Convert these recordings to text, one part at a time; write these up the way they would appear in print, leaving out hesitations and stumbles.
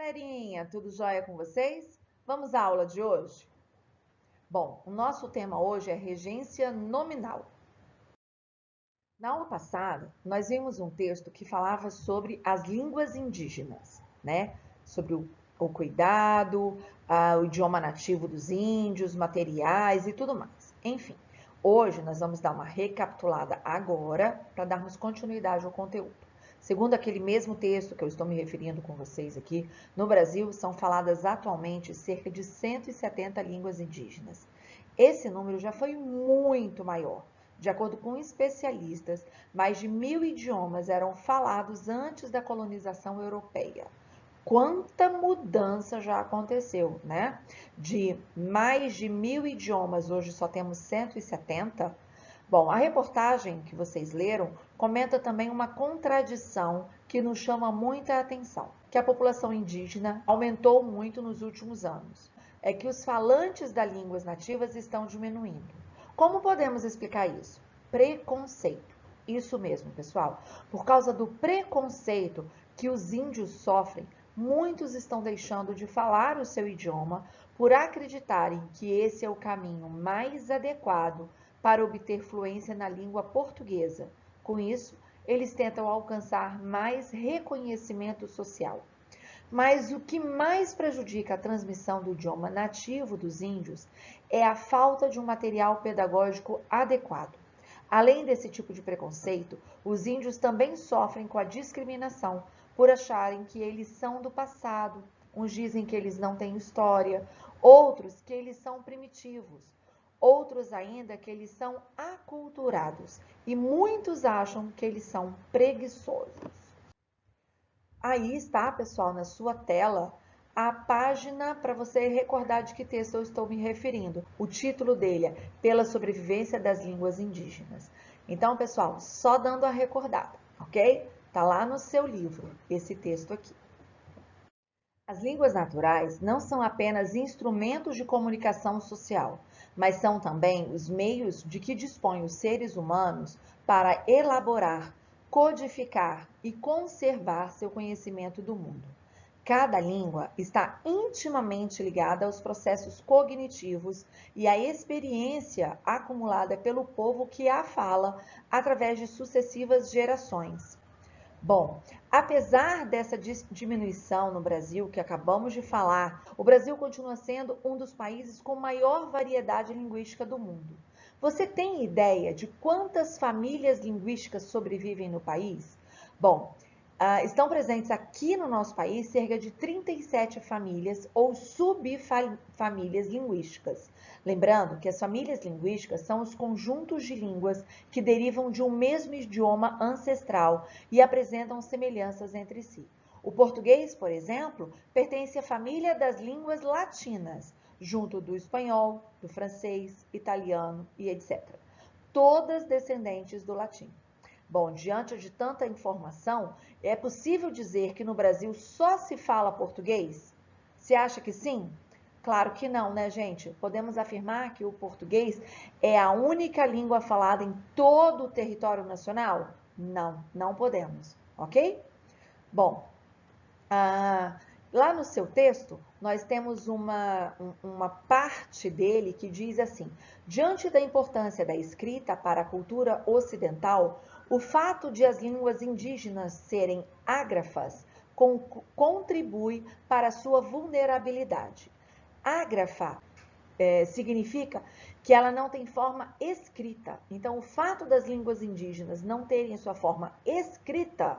galerinha, tudo jóia com vocês? Vamos à aula de hoje? Bom, o nosso tema hoje é regência nominal. Na aula passada, nós vimos um texto que falava sobre as línguas indígenas, né? Sobre o cuidado, o idioma nativo dos índios, materiais e tudo mais. Enfim, hoje nós vamos dar uma recapitulada agora para darmos continuidade ao conteúdo. Segundo aquele mesmo texto que eu estou me referindo com vocês aqui, no Brasil são faladas atualmente cerca de 170 línguas indígenas. Esse número já foi muito maior. De acordo com especialistas, mais de 1.000 idiomas eram falados antes da colonização europeia. Quanta mudança já aconteceu, né? De mais de 1.000 idiomas, hoje só temos 170. Bom, a reportagem que vocês leram comenta também uma contradição que nos chama muita atenção, que a população indígena aumentou muito nos últimos anos. É que os falantes das línguas nativas estão diminuindo. Como podemos explicar isso? Preconceito. Isso mesmo, pessoal. Por causa do preconceito que os índios sofrem, muitos estão deixando de falar o seu idioma por acreditarem que esse é o caminho mais adequado para obter fluência na língua portuguesa. Com isso, eles tentam alcançar mais reconhecimento social. Mas o que mais prejudica a transmissão do idioma nativo dos índios é a falta de um material pedagógico adequado. Além desse tipo de preconceito, os índios também sofrem com a discriminação por acharem que eles são do passado. Uns dizem que eles não têm história, outros que eles são primitivos, outros ainda que eles são aculturados e muitos acham que eles são preguiçosos. Aí está, pessoal, na sua tela, a página para você recordar de que texto eu estou me referindo. O título dele é Pela Sobrevivência das Línguas Indígenas. Então, pessoal, só dando a recordada, ok? Está lá no seu livro, esse texto aqui. As línguas naturais não são apenas instrumentos de comunicação social, mas são também os meios de que dispõem os seres humanos para elaborar, codificar e conservar seu conhecimento do mundo. Cada língua está intimamente ligada aos processos cognitivos e à experiência acumulada pelo povo que a fala através de sucessivas gerações. Bom, apesar dessa diminuição no Brasil que acabamos de falar, o Brasil continua sendo um dos países com maior variedade linguística do mundo. Você tem ideia de quantas famílias linguísticas sobrevivem no país? Bom, estão presentes aqui no nosso país cerca de 37 famílias ou subfamílias linguísticas. Lembrando que as famílias linguísticas são os conjuntos de línguas que derivam de um mesmo idioma ancestral e apresentam semelhanças entre si. O português, por exemplo, pertence à família das línguas latinas, junto do espanhol, do francês, italiano e etc. Todas descendentes do latim. Bom, diante de tanta informação, é possível dizer que no Brasil só se fala português? Você acha que sim? Claro que não, né, gente? Podemos afirmar que o português é a única língua falada em todo o território nacional? Não, não podemos, ok? Bom, lá no seu texto, nós temos uma parte dele que diz assim: diante da importância da escrita para a cultura ocidental, o fato de as línguas indígenas serem ágrafas contribui para a sua vulnerabilidade. Ágrafa significa que ela não tem forma escrita. Então, o fato das línguas indígenas não terem sua forma escrita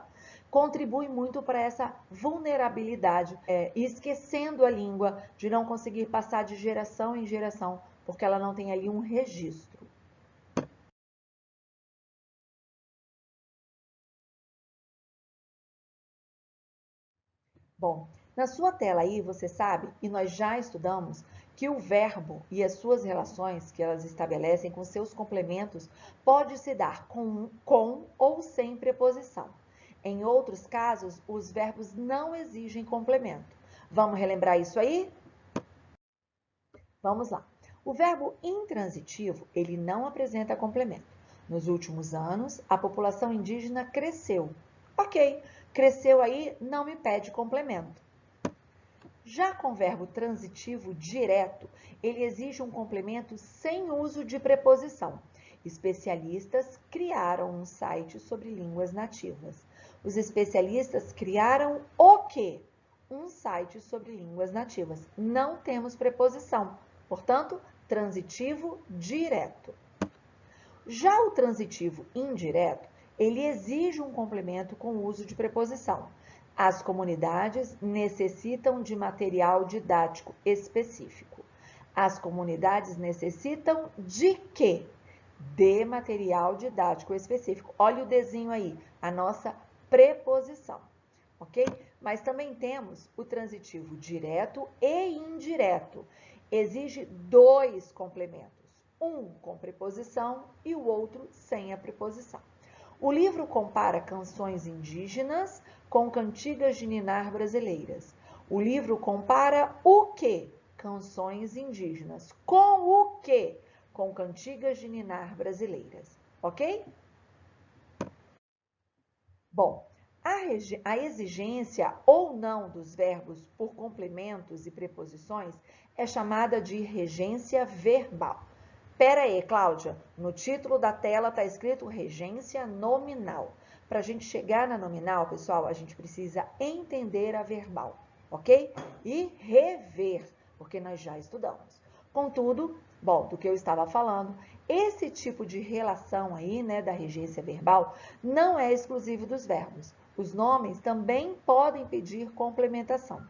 contribui muito para essa vulnerabilidade, esquecendo a língua, de não conseguir passar de geração em geração, porque ela não tem ali um registro. Bom, na sua tela aí você sabe, e nós já estudamos, que o verbo e as suas relações que elas estabelecem com seus complementos pode se dar com ou sem preposição. Em outros casos, os verbos não exigem complemento. Vamos relembrar isso aí? Vamos lá. O verbo intransitivo, ele não apresenta complemento. Nos últimos anos, a população indígena cresceu. Ok, cresceu aí não me pede complemento. Já com o verbo transitivo direto, ele exige um complemento sem uso de preposição. Especialistas criaram um site sobre línguas nativas. Os especialistas criaram o quê? Um site sobre línguas nativas. Não temos preposição, portanto, transitivo direto. Já o transitivo indireto, ele exige um complemento com o uso de preposição. As comunidades necessitam de material didático específico. As comunidades necessitam de quê? De material didático específico. Olha o desenho aí, a nossa preposição, ok? Mas também temos o transitivo direto e indireto. Exige dois complementos, um com preposição e o outro sem a preposição. O livro compara canções indígenas com cantigas de ninar brasileiras. O livro compara o quê? Canções indígenas. Com o quê? Com cantigas de ninar brasileiras. Ok? Bom, a exigência ou não dos verbos por complementos e preposições é chamada de regência verbal. Pera aí, Cláudia, no título da tela está escrito regência nominal. Para a gente chegar na nominal, pessoal, a gente precisa entender a verbal, ok? E rever, porque nós já estudamos. Contudo, bom, do que eu estava falando, esse tipo de relação aí, né, da regência verbal, não é exclusivo dos verbos. Os nomes também podem pedir complementação.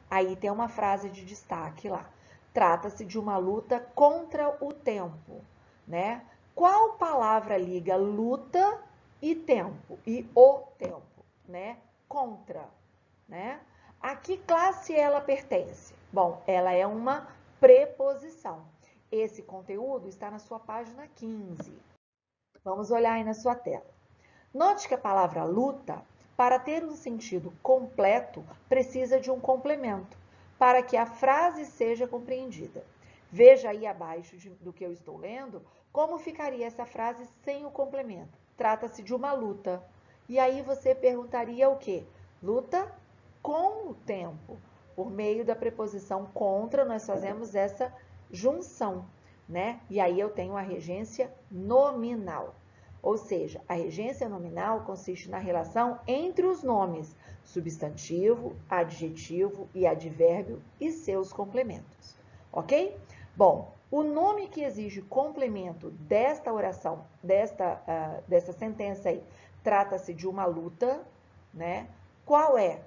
Aí tem uma frase de destaque lá. Trata-se de uma luta contra o tempo, né? Qual palavra liga luta e tempo? E o tempo, né? Contra, né? A que classe ela pertence? Bom, ela é uma preposição. Esse conteúdo está na sua página 15. Vamos olhar aí na sua tela. Note que a palavra luta, para ter um sentido completo, precisa de um complemento, para que a frase seja compreendida. Veja aí abaixo do que eu estou lendo, como ficaria essa frase sem o complemento. Trata-se de uma luta. E aí você perguntaria o quê? Luta com o tempo. Por meio da preposição contra, nós fazemos essa junção, né? E aí eu tenho a regência nominal. Ou seja, a regência nominal consiste na relação entre os nomes substantivo, adjetivo e advérbio e seus complementos, ok? Bom, o nome que exige complemento desta oração, dessa sentença aí, trata-se de uma luta, né? Qual é?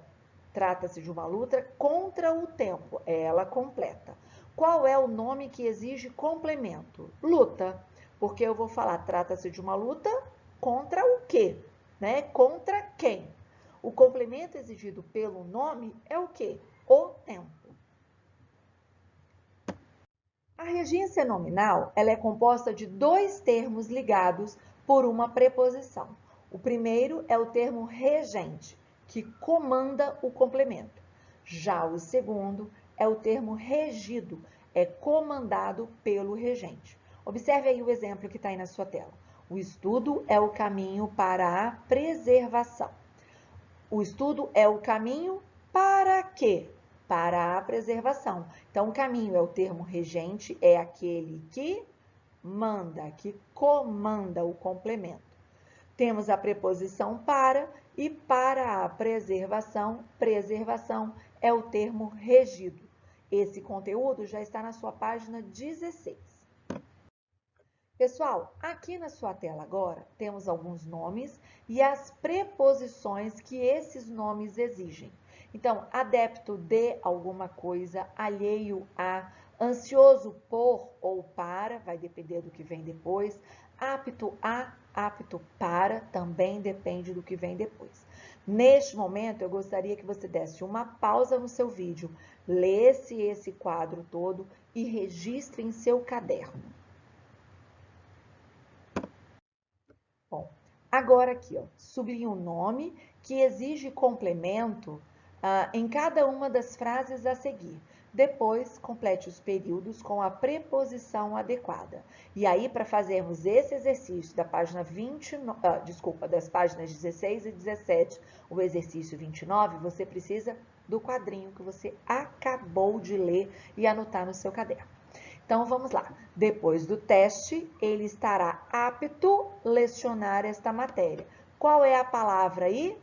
Trata-se de uma luta contra o tempo, ela completa. Qual é o nome que exige complemento? Luta. Porque eu vou falar, trata-se de uma luta contra o quê? Né? Contra quem? O complemento exigido pelo nome é o quê? O tempo. A regência nominal, ela é composta de dois termos ligados por uma preposição. O primeiro é o termo regente, que comanda o complemento. Já o segundo é o termo regido, é comandado pelo regente. Observe aí o exemplo que está aí na sua tela. O estudo é o caminho para a preservação. O estudo é o caminho para quê? Para a preservação. Então, o caminho é o termo regente, é aquele que manda, que comanda o complemento. Temos a preposição para e para a preservação, preservação é o termo regido. Esse conteúdo já está na sua página 16. Pessoal, aqui na sua tela agora temos alguns nomes e as preposições que esses nomes exigem. Então, adepto de alguma coisa, alheio a, ansioso por ou para, vai depender do que vem depois, apto a, apto para, também depende do que vem depois. Neste momento, eu gostaria que você desse uma pausa no seu vídeo, lesse esse quadro todo e registre em seu caderno. Bom, agora aqui, ó, sublinhe o nome que exige complemento em cada uma das frases a seguir. Depois, complete os períodos com a preposição adequada. E aí, para fazermos esse exercício da página das páginas 16 e 17, o exercício 29, você precisa do quadrinho que você acabou de ler e anotar no seu caderno. Então, vamos lá. Depois do teste, ele estará apto a lecionar esta matéria. Qual é a palavra aí?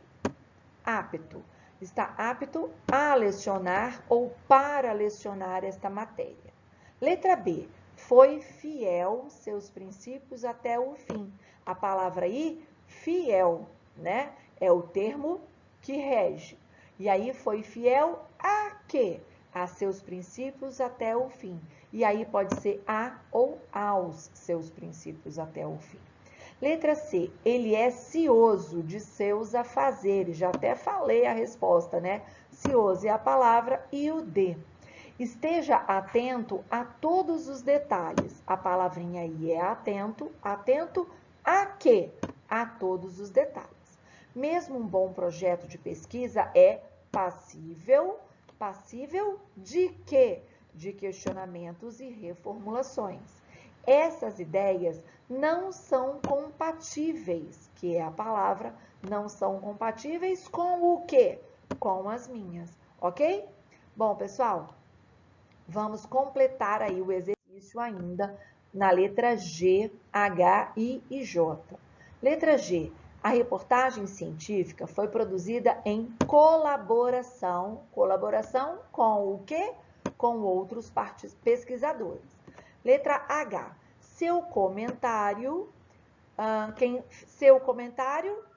Apto. Está apto a lecionar ou para lecionar esta matéria. Letra B. Foi fiel seus princípios até o fim. A palavra aí, fiel, né? É o termo que rege. E aí, foi fiel a quê? A seus princípios até o fim. E aí, pode ser a ou aos seus princípios até o fim. Letra C. Ele é cioso de seus afazeres. Já até falei a resposta, né? Cioso é a palavra e o D. Esteja atento a todos os detalhes. A palavrinha aí é atento. Atento a quê? A todos os detalhes. Mesmo um bom projeto de pesquisa é passível de quê? De questionamentos e reformulações. Essas ideias não são compatíveis, que é a palavra, não são compatíveis com o quê? Com as minhas, ok? Bom, pessoal, vamos completar aí o exercício ainda na letra G, H, I e J. Letra G. A reportagem científica foi produzida em colaboração com o quê? Com outros pesquisadores. Letra H. Seu comentário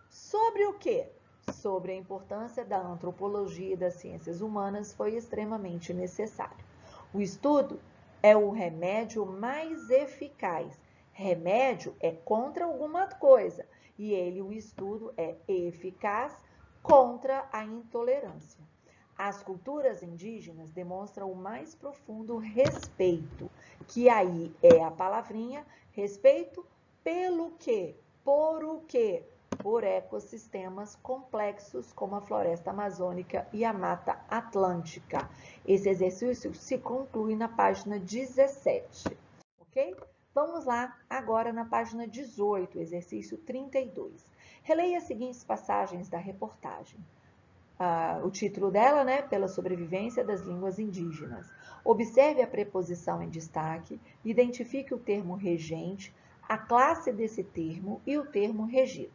sobre o quê? Sobre a importância da antropologia e das ciências humanas foi extremamente necessário. O estudo é o remédio mais eficaz. Remédio é contra alguma coisa e o estudo é eficaz contra a intolerância. As culturas indígenas demonstram o mais profundo respeito, que aí é a palavrinha, respeito pelo quê? Por o quê? Por ecossistemas complexos como a floresta amazônica e a mata atlântica. Esse exercício se conclui na página 17, ok? Vamos lá agora na página 18, exercício 32. Releia as seguintes passagens da reportagem. O título dela, né? Pela sobrevivência das línguas indígenas. Observe a preposição em destaque, identifique o termo regente, a classe desse termo e o termo regido.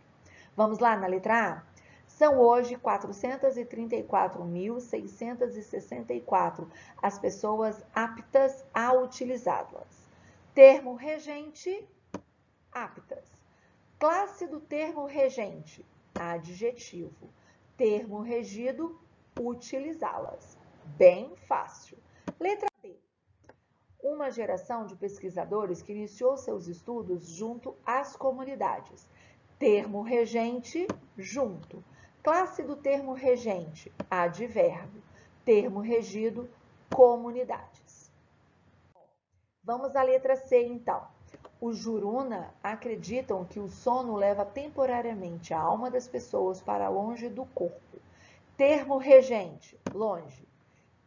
Vamos lá na letra A? São hoje 434.664 as pessoas aptas a utilizá-las. Termo regente, aptas. Classe do termo regente, adjetivo. Termo regido, utilizá-las. Bem fácil. Letra B. Uma geração de pesquisadores que iniciou seus estudos junto às comunidades. Termo regente, junto. Classe do termo regente, advérbio. Termo regido, comunidades. Vamos à letra C, então. Os Juruna acreditam que o sono leva temporariamente a alma das pessoas para longe do corpo. Termo regente, longe.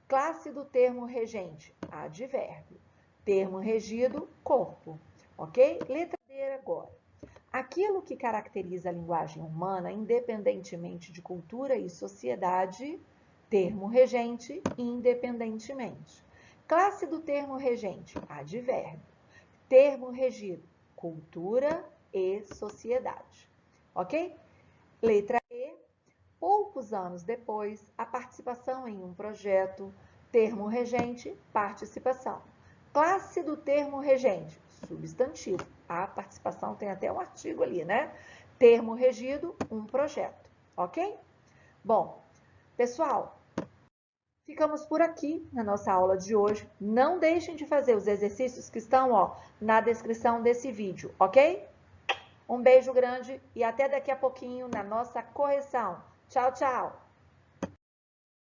Classe do termo regente, advérbio. Termo regido, corpo. Ok? Letra D agora. Aquilo que caracteriza a linguagem humana, independentemente de cultura e sociedade, termo regente, independentemente. Classe do termo regente, advérbio. Termo regido, cultura e sociedade. Ok? Letra E. Poucos anos depois, a participação em um projeto, termo regente, participação. Classe do termo regente, substantivo. A participação tem até um artigo ali, né? Termo regido, um projeto. Ok? Bom, pessoal, ficamos por aqui na nossa aula de hoje. Não deixem de fazer os exercícios que estão na descrição desse vídeo, ok? Um beijo grande e até daqui a pouquinho na nossa correção. Tchau, tchau!